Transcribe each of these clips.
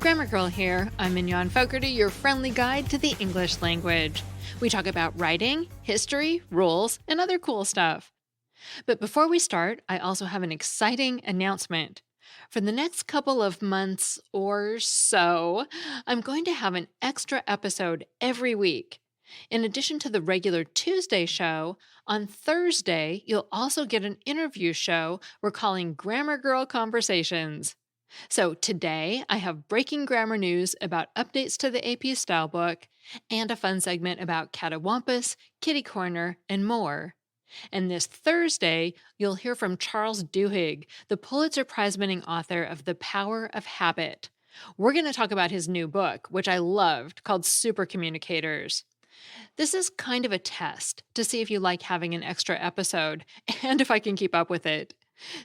Grammar Girl here. I'm Mignon Fogarty, your friendly guide to the English language. We talk about writing, history, rules, and other cool stuff. But before we start, I also have an exciting announcement. For the next couple of months or so, I'm going to have an extra episode every week. In addition to the regular Tuesday show, on Thursday, you'll also get an interview show we're calling Grammar Girl Conversations. So today, I have breaking grammar news about updates to the AP Style book and a fun segment about Catawampus, Kitty Corner, and more. And this Thursday, you'll hear from Charles Duhigg, the Pulitzer Prize-winning author of The Power of Habit. We're going to talk about his new book, which I loved, called Super Communicators. This is kind of a test to see if you like having an extra episode and if I can keep up with it.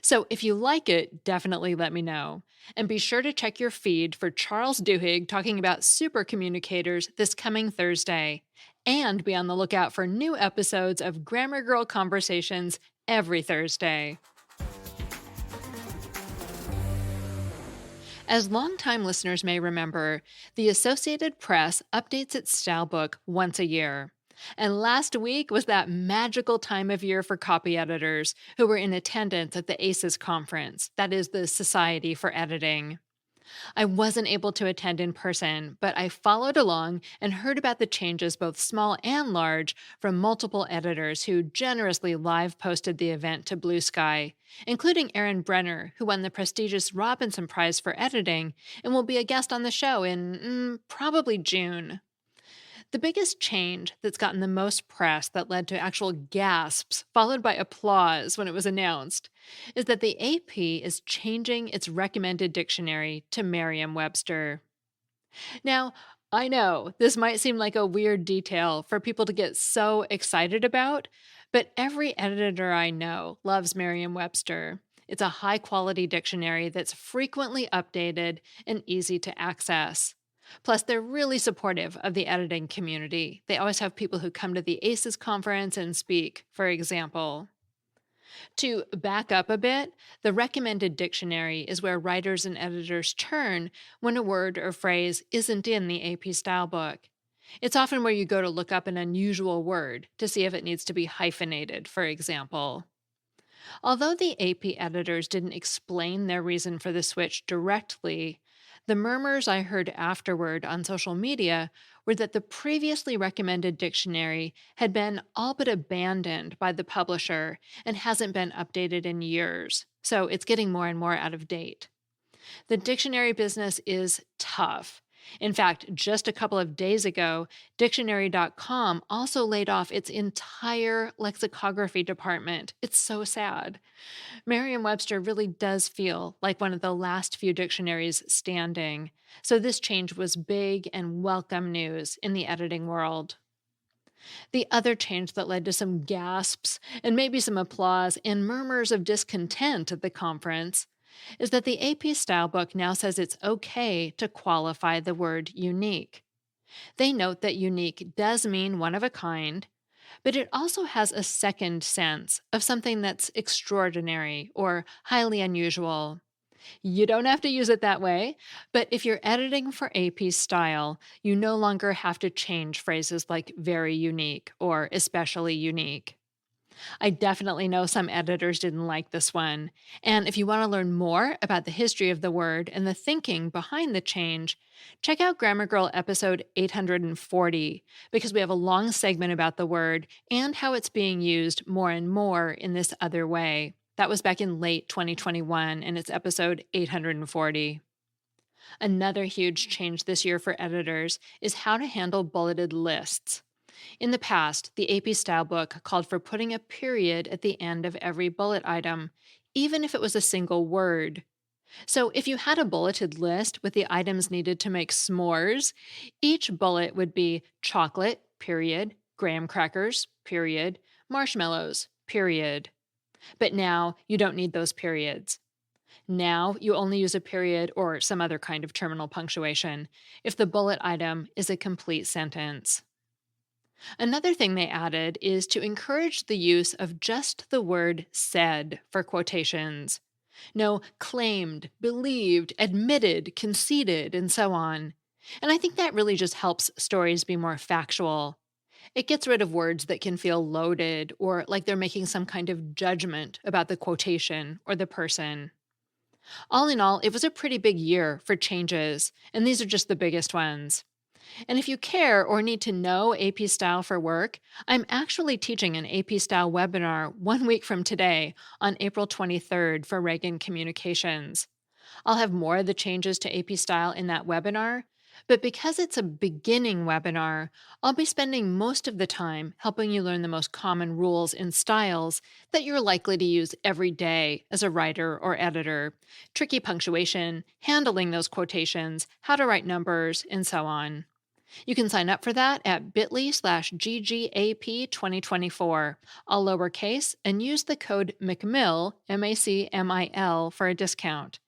So if you like it, definitely let me know. And be sure to check your feed for Charles Duhigg talking about super communicators this coming Thursday. And be on the lookout for new episodes of Grammar Girl Conversations every Thursday. As longtime listeners may remember, the Associated Press updates its style book once a year. And last week was that magical time of year for copy editors who were in attendance at the ACES conference, that is the Society for Editing. I wasn't able to attend in person, but I followed along and heard about the changes, both small and large, from multiple editors who generously live posted the event to Blue Sky, including Erin Brenner, who won the prestigious Robinson Prize for editing and will be a guest on the show in probably June. The biggest change that's gotten the most press that led to actual gasps, followed by applause when it was announced, is that the AP is changing its recommended dictionary to Merriam-Webster. Now, I know this might seem like a weird detail for people to get so excited about, but every editor I know loves Merriam-Webster. It's a high-quality dictionary that's frequently updated and easy to access. Plus, they're really supportive of the editing community. They always have people who come to the ACES conference and speak, for example. To back up a bit, the recommended dictionary is where writers and editors turn when a word or phrase isn't in the AP Style book. It's often where you go to look up an unusual word to see if it needs to be hyphenated, for example. Although the AP editors didn't explain their reason for the switch directly, the murmurs I heard afterward on social media were that the previously recommended dictionary had been all but abandoned by the publisher and hasn't been updated in years, so it's getting more and more out of date. The dictionary business is tough. In fact, just a couple of days ago, Dictionary.com also laid off its entire lexicography department. It's so sad. Merriam-Webster really does feel like one of the last few dictionaries standing, so this change was big and welcome news in the editing world. The other change that led to some gasps and maybe some applause and murmurs of discontent at the conference is that the AP Style book now says it's okay to qualify the word unique. They note that unique does mean one of a kind, but it also has a second sense of something that's extraordinary or highly unusual. You don't have to use it that way, but if you're editing for AP Style, you no longer have to change phrases like very unique or especially unique. I definitely know some editors didn't like this one. And if you want to learn more about the history of the word and the thinking behind the change, check out Grammar Girl episode 840, because we have a long segment about the word and how it's being used more and more in this other way. That was back in late 2021, and it's episode 840. Another huge change this year for editors is how to handle bulleted lists. In the past, the AP Style book called for putting a period at the end of every bullet item, even if it was a single word. So if you had a bulleted list with the items needed to make s'mores, each bullet would be chocolate, period, graham crackers, period, marshmallows, period. But now you don't need those periods. Now you only use a period or some other kind of terminal punctuation if the bullet item is a complete sentence. Another thing they added is to encourage the use of just the word said for quotations. No claimed, believed, admitted, conceded, and so on. And I think that really just helps stories be more factual. It gets rid of words that can feel loaded or like they're making some kind of judgment about the quotation or the person. All in all, it was a pretty big year for changes, and these are just the biggest ones. And if you care or need to know AP Style for work, I'm actually teaching an AP Style webinar 1 week from today on April 23rd for Reagan Communications. I'll have more of the changes to AP Style in that webinar, but because it's a beginning webinar, I'll be spending most of the time helping you learn the most common rules and styles that you're likely to use every day as a writer or editor, tricky punctuation, handling those quotations, how to write numbers, and so on. You can sign up for that at bit.ly/GGAP2024, all lowercase, and use the code McMill, MACMIL, for a discount.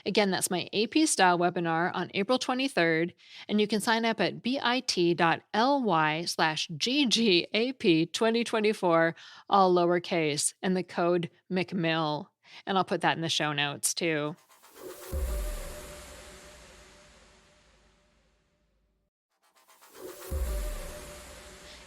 Again, that's my AP Style webinar on April 23rd, and you can sign up at bit.ly/GGAP2024, all lowercase, and the code McMill. And I'll put that in the show notes too.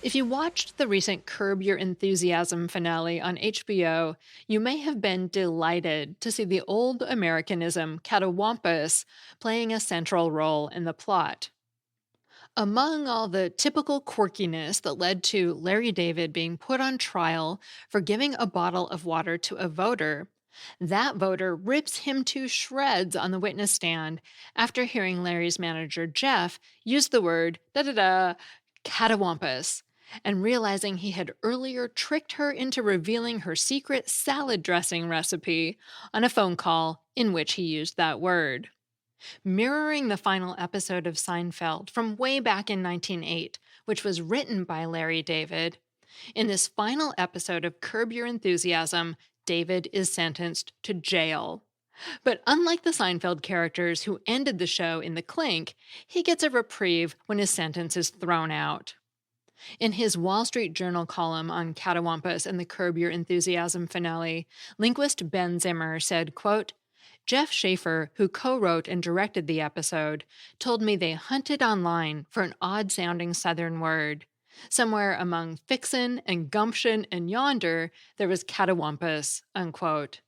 If you watched the recent Curb Your Enthusiasm finale on HBO, you may have been delighted to see the old Americanism catawampus playing a central role in the plot. Among all the typical quirkiness that led to Larry David being put on trial for giving a bottle of water to a voter, that voter rips him to shreds on the witness stand after hearing Larry's manager Jeff use the word catawampus, and realizing he had earlier tricked her into revealing her secret salad dressing recipe on a phone call in which he used that word. Mirroring the final episode of Seinfeld from way back in 1908, which was written by Larry David, in this final episode of Curb Your Enthusiasm, David is sentenced to jail. But unlike the Seinfeld characters who ended the show in the clink, he gets a reprieve when his sentence is thrown out. In his Wall Street Journal column on Catawampus and the Curb Your Enthusiasm finale, linguist Ben Zimmer said, quote, Jeff Schaefer, who co-wrote and directed the episode, told me they hunted online for an odd-sounding Southern word. Somewhere among fixin' and gumption and yonder, there was catawampus, unquote.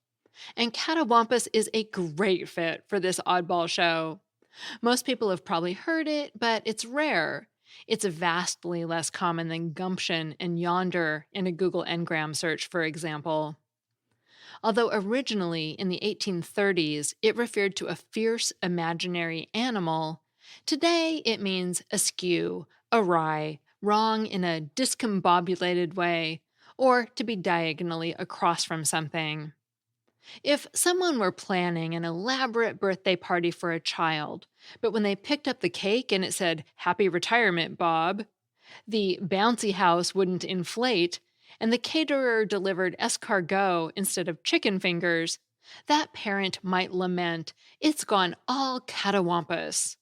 And catawampus is a great fit for this oddball show. Most people have probably heard it, but it's rare. It's vastly less common than gumption and yonder in a Google Ngram search, for example. Although originally in the 1830s it referred to a fierce imaginary animal, today it means askew, awry, wrong in a discombobulated way, or to be diagonally across from something. If someone were planning an elaborate birthday party for a child, but when they picked up the cake and it said, Happy Retirement, Bob, the bouncy house wouldn't inflate, and the caterer delivered escargot instead of chicken fingers, that parent might lament, It's gone all catawampus.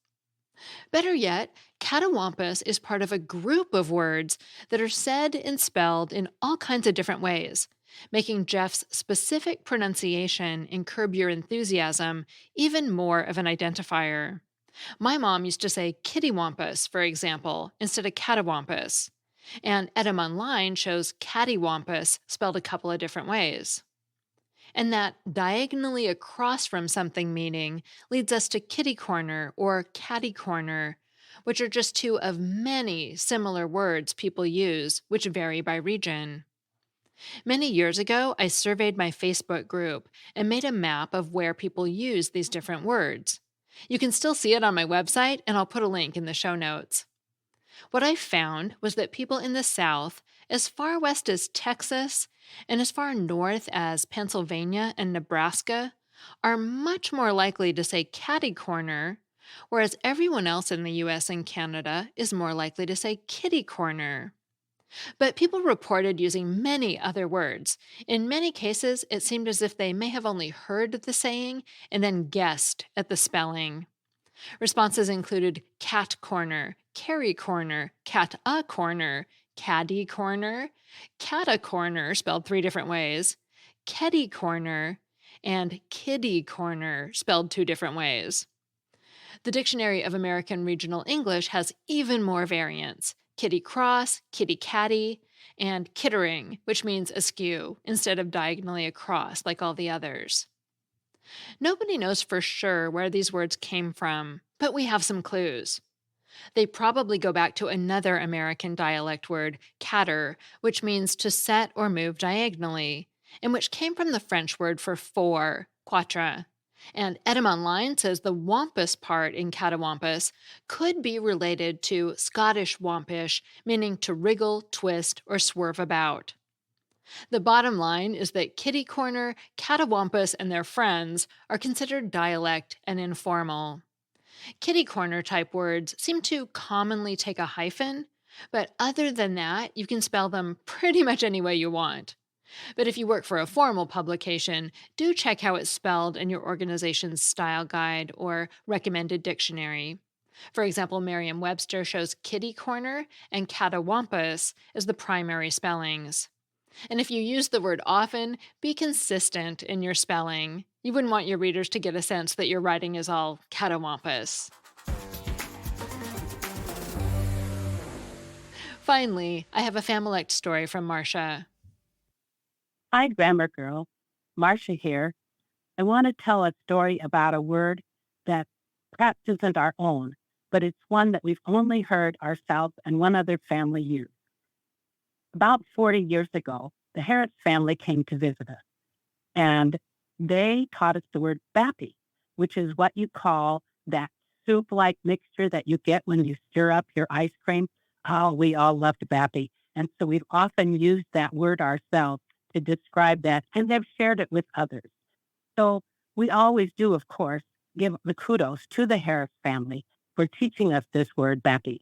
Better yet, catawampus is part of a group of words that are said and spelled in all kinds of different ways, making Jeff's specific pronunciation in Curb Your Enthusiasm even more of an identifier. My mom used to say kittywampus, for example, instead of catawampus. And Edam Online shows cattywampus spelled a couple of different ways. And that diagonally across from something meaning leads us to kitty corner or catty corner, which are just two of many similar words people use, which vary by region. Many years ago, I surveyed my Facebook group and made a map of where people use these different words. You can still see it on my website, and I'll put a link in the show notes. What I found was that people in the South, as far west as Texas and as far north as Pennsylvania and Nebraska, are much more likely to say catty corner, whereas everyone else in the US and Canada is more likely to say kitty corner. But people reported using many other words. In many cases, it seemed as if they may have only heard the saying and then guessed at the spelling. Responses included cat corner, carry corner, cat-a corner, caddy corner, cata corner, spelled 3 different ways, keddy corner, and kitty corner, spelled two different ways. The Dictionary of American Regional English has even more variants: kitty cross, kitty catty, and kittering, which means askew instead of diagonally across like all the others. Nobody knows for sure where these words came from, but we have some clues. They probably go back to another American dialect word, catter, which means to set or move diagonally, and which came from the French word for four, quatre. And Etymonline says the wampus part in catawampus could be related to Scottish wampish, meaning to wriggle, twist, or swerve about. The bottom line is that kitty corner, catawampus, and their friends are considered dialect and informal. Kitty corner type words seem to commonly take a hyphen, but other than that, you can spell them pretty much any way you want. But if you work for a formal publication, do check how it's spelled in your organization's style guide or recommended dictionary. For example, Merriam-Webster shows kitty corner and catawampus as the primary spellings. And if you use the word often, be consistent in your spelling. You wouldn't want your readers to get a sense that your writing is all catawampus. Finally, I have a Familect story from Marcia. Hi, Grammar Girl. Marcia here. I want to tell a story about a word that perhaps isn't our own, but it's one that we've only heard ourselves and one other family use. About 40 years ago, the Harris family came to visit us, and they taught us the word bappy, which is what you call that soup-like mixture that you get when you stir up your ice cream. Oh, we all loved bappy. And so we've often used that word ourselves to describe that and have shared it with others. So we always do, of course, give the kudos to the Harris family for teaching us this word, bappy.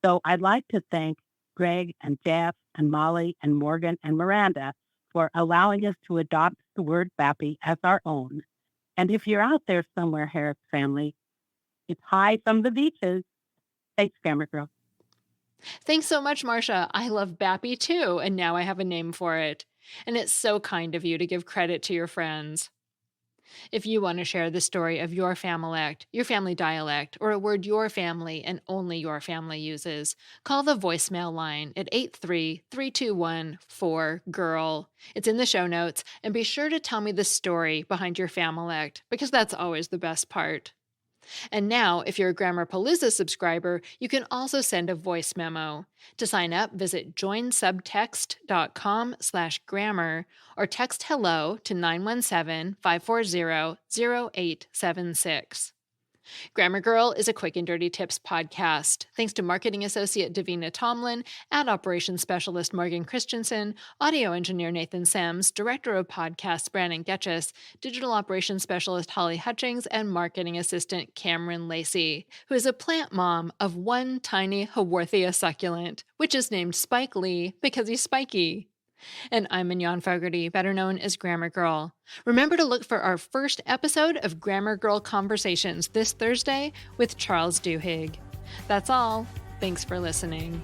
So I'd like to thank Greg and Jeff and Molly and Morgan and Miranda for allowing us to adopt the word bappy as our own. And if you're out there somewhere, Harris family, it's hi from the beaches. Thanks, Grammar Girl. Thanks so much, Marcia. I love bappy too, and now I have a name for it. And it's so kind of you to give credit to your friends. If you want to share the story of your Familect, your family dialect, or a word your family and only your family uses, call the voicemail line at 83321-4GIRL. It's in the show notes, and be sure to tell me the story behind your Familect, because that's always the best part. And now, if you're a Grammarpalooza subscriber, you can also send a voice memo. To sign up, visit joinsubtext.com/grammar or text hello to 917-540-0876. Grammar Girl is a quick and dirty tips podcast. Thanks to marketing associate Davina Tomlin, ad operations specialist Morgan Christensen, audio engineer Nathan Sims, director of podcasts Brandon Getchus, digital operations specialist Holly Hutchings, and marketing assistant Cameron Lacey, who is a plant mom of one tiny Haworthia succulent, which is named Spike Lee because he's spiky. And I'm Mignon Fogarty, better known as Grammar Girl. Remember to look for our first episode of Grammar Girl Conversations this Thursday with Charles Duhigg. That's all. Thanks for listening.